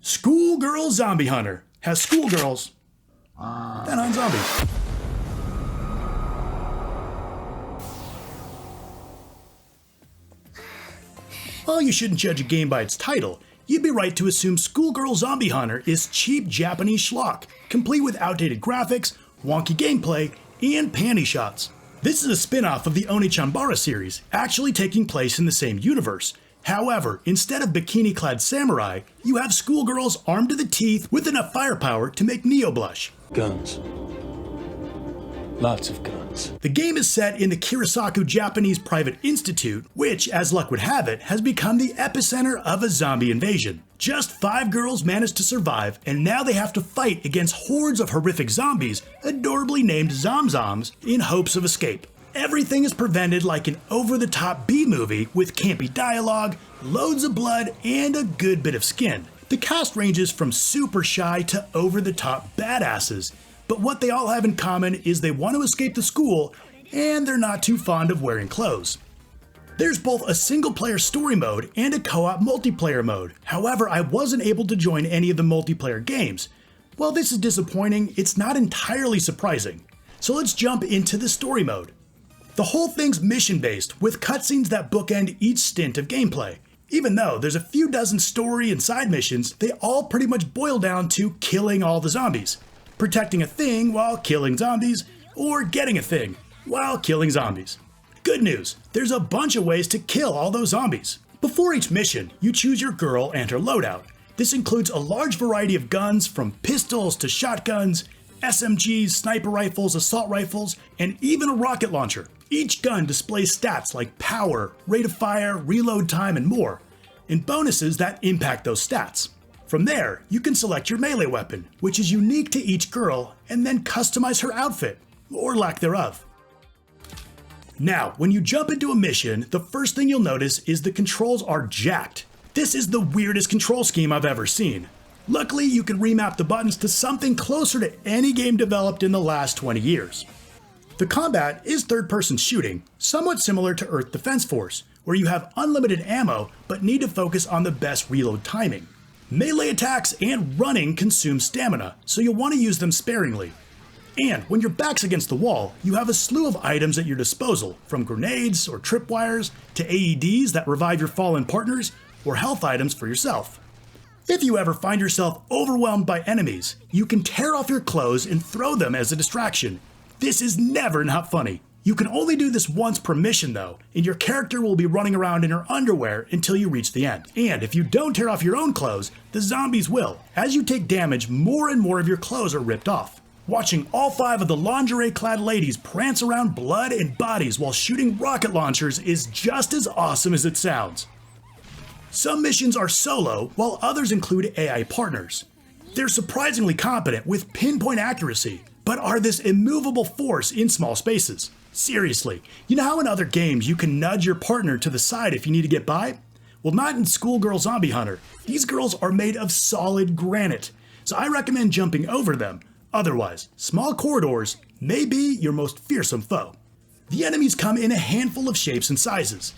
Schoolgirl Zombie Hunter has schoolgirls that hunt zombies. While you shouldn't judge a game by its title, you'd be right to assume Schoolgirl Zombie Hunter is cheap Japanese schlock, complete with outdated graphics, wonky gameplay, and panty shots. This is a spin-off of the Onechanbara series, actually taking place in the same universe. However, instead of bikini-clad samurai, you have schoolgirls armed to the teeth with enough firepower to make Neo blush. Guns. Lots of guns. The game is set in the Kirisaku Japanese Private Institute, which, as luck would have it, has become the epicenter of a zombie invasion. Just 5 girls managed to survive, and now they have to fight against hordes of horrific zombies, adorably named Zomzoms, in hopes of escape. Everything is presented like an over-the-top B-movie with campy dialogue, loads of blood, and a good bit of skin. The cast ranges from super shy to over-the-top badasses, but what they all have in common is they want to escape the school, and they're not too fond of wearing clothes. There's both a single-player story mode and a co-op multiplayer mode. However, I wasn't able to join any of the multiplayer games. While this is disappointing, it's not entirely surprising. So let's jump into the story mode. The whole thing's mission-based, with cutscenes that bookend each stint of gameplay. Even though there's a few dozen story and side missions, they all pretty much boil down to killing all the zombies. Protecting a thing while killing zombies, or getting a thing while killing zombies. Good news, there's a bunch of ways to kill all those zombies. Before each mission, you choose your girl and her loadout. This includes a large variety of guns from pistols to shotguns, SMGs, sniper rifles, assault rifles, and even a rocket launcher. Each gun displays stats like power, rate of fire, reload time, and more, and bonuses that impact those stats. From there, you can select your melee weapon, which is unique to each girl, and then customize her outfit, or lack thereof. Now, when you jump into a mission, the first thing you'll notice is the controls are jacked. This is the weirdest control scheme I've ever seen. Luckily, you can remap the buttons to something closer to any game developed in the last 20 years. The combat is third-person shooting, somewhat similar to Earth Defense Force, where you have unlimited ammo but need to focus on the best reload timing. Melee attacks and running consume stamina, so you'll want to use them sparingly. And when your back's against the wall, you have a slew of items at your disposal, from grenades or tripwires to AEDs that revive your fallen partners, or health items for yourself. If you ever find yourself overwhelmed by enemies, you can tear off your clothes and throw them as a distraction. This is never not funny. You can only do this once per mission though, and your character will be running around in her underwear until you reach the end. And if you don't tear off your own clothes, the zombies will. As you take damage, more and more of your clothes are ripped off. Watching all 5 of the lingerie-clad ladies prance around blood and bodies while shooting rocket launchers is just as awesome as it sounds. Some missions are solo, while others include AI partners. They're surprisingly competent with pinpoint accuracy, but are this immovable force in small spaces. Seriously, you know how in other games you can nudge your partner to the side if you need to get by? Well, not in Schoolgirl Zombie Hunter. These girls are made of solid granite, so I recommend jumping over them. Otherwise, small corridors may be your most fearsome foe. The enemies come in a handful of shapes and sizes.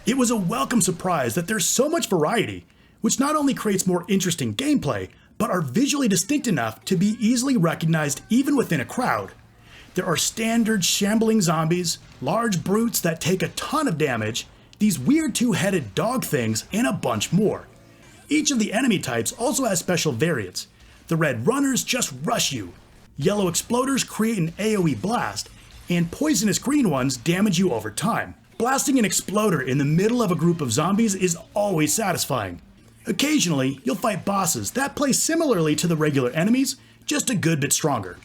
It was a welcome surprise that there's so much variety, which not only creates more interesting gameplay, but are visually distinct enough to be easily recognized even within a crowd. There are standard shambling zombies, large brutes that take a ton of damage, these weird 2-headed dog things, and a bunch more. Each of the enemy types also has special variants. The red runners just rush you, yellow exploders create an AoE blast, and poisonous green ones damage you over time. Blasting an exploder in the middle of a group of zombies is always satisfying. Occasionally, you'll fight bosses that play similarly to the regular enemies, just a good bit stronger.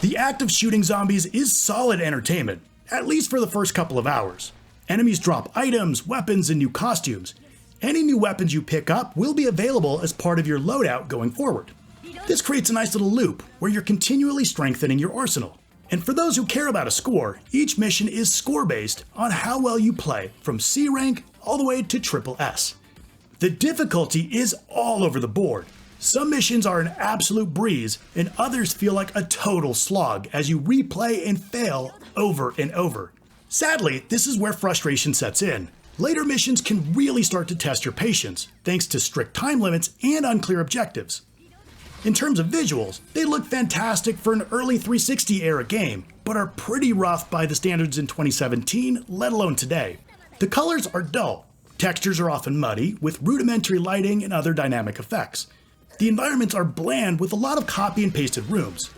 The act of shooting zombies is solid entertainment, at least for the first couple of hours. Enemies drop items, weapons, and new costumes. Any new weapons you pick up will be available as part of your loadout going forward. This creates a nice little loop where you're continually strengthening your arsenal. And for those who care about a score, each mission is score-based on how well you play, from C rank all the way to triple S. The difficulty is all over the board. Some missions are an absolute breeze, and others feel like a total slog as you replay and fail over and over. Sadly, this is where frustration sets in. Later missions can really start to test your patience, thanks to strict time limits and unclear objectives. In terms of visuals, they look fantastic for an early 360 era game, but are pretty rough by the standards in 2017, let alone today. The colors are dull, textures are often muddy, with rudimentary lighting and other dynamic effects. The environments are bland with a lot of copy and pasted rooms.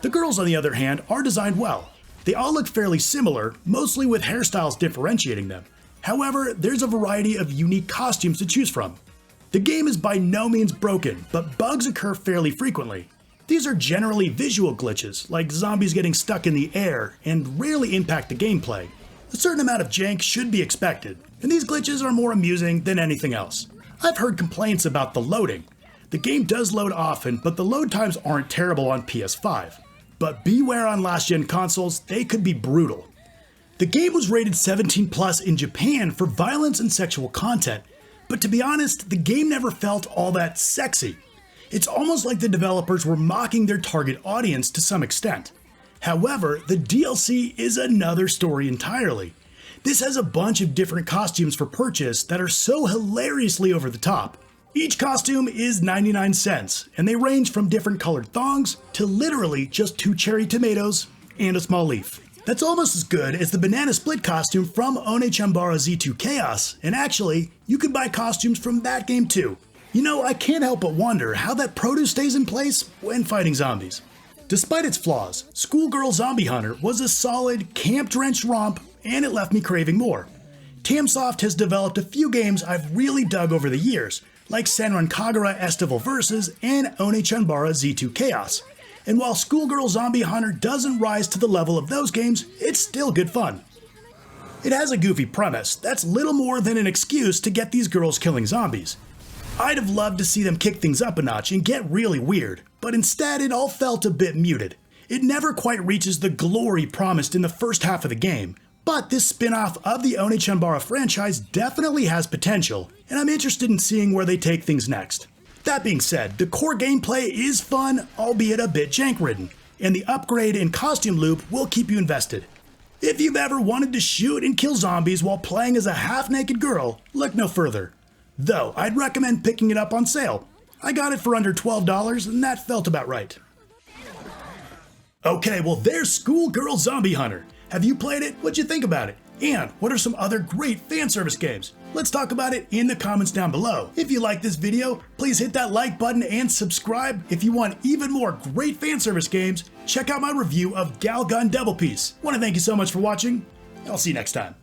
The girls, on the other hand, are designed well. They all look fairly similar, mostly with hairstyles differentiating them. However, there's a variety of unique costumes to choose from. The game is by no means broken, but bugs occur fairly frequently. These are generally visual glitches, like zombies getting stuck in the air, and rarely impact the gameplay. A certain amount of jank should be expected, and these glitches are more amusing than anything else. I've heard complaints about the loading. The game does load often, but the load times aren't terrible on PS5. But beware on last-gen consoles, they could be brutal. The game was rated 17+ in Japan for violence and sexual content, but to be honest, the game never felt all that sexy. It's almost like the developers were mocking their target audience to some extent. However, the DLC is another story entirely. This has a bunch of different costumes for purchase that are so hilariously over the top. Each costume is 99 cents, and they range from different colored thongs to literally just 2 cherry tomatoes and a small leaf. That's almost as good as the banana split costume from Onechanbara Z2 Chaos, and actually, you can buy costumes from that game too. You know, I can't help but wonder how that produce stays in place when fighting zombies. Despite its flaws, Schoolgirl Zombie Hunter was a solid, camp-drenched romp, and it left me craving more. Tamsoft has developed a few games I've really dug over the years, like Senran Kagura Estival Versus and Onechanbara Z2 Chaos. And while Schoolgirl Zombie Hunter doesn't rise to the level of those games, it's still good fun. It has a goofy premise that's little more than an excuse to get these girls killing zombies. I'd have loved to see them kick things up a notch and get really weird, but instead it all felt a bit muted. It never quite reaches the glory promised in the first half of the game, but this spin-off of the Onechanbara franchise definitely has potential, and I'm interested in seeing where they take things next. That being said, the core gameplay is fun, albeit a bit jank-ridden, and the upgrade and costume loop will keep you invested. If you've ever wanted to shoot and kill zombies while playing as a half-naked girl, look no further. Though, I'd recommend picking it up on sale. I got it for under $12, and that felt about right. Okay, well there's Schoolgirl Zombie Hunter. Have you played it? What'd you think about it? And what are some other great fan service games? Let's talk about it in the comments down below. If you like this video, please hit that like button and subscribe. If you want even more great fan service games, check out my review of Galgun Double Peace. I want to thank you so much for watching, and I'll see you next time.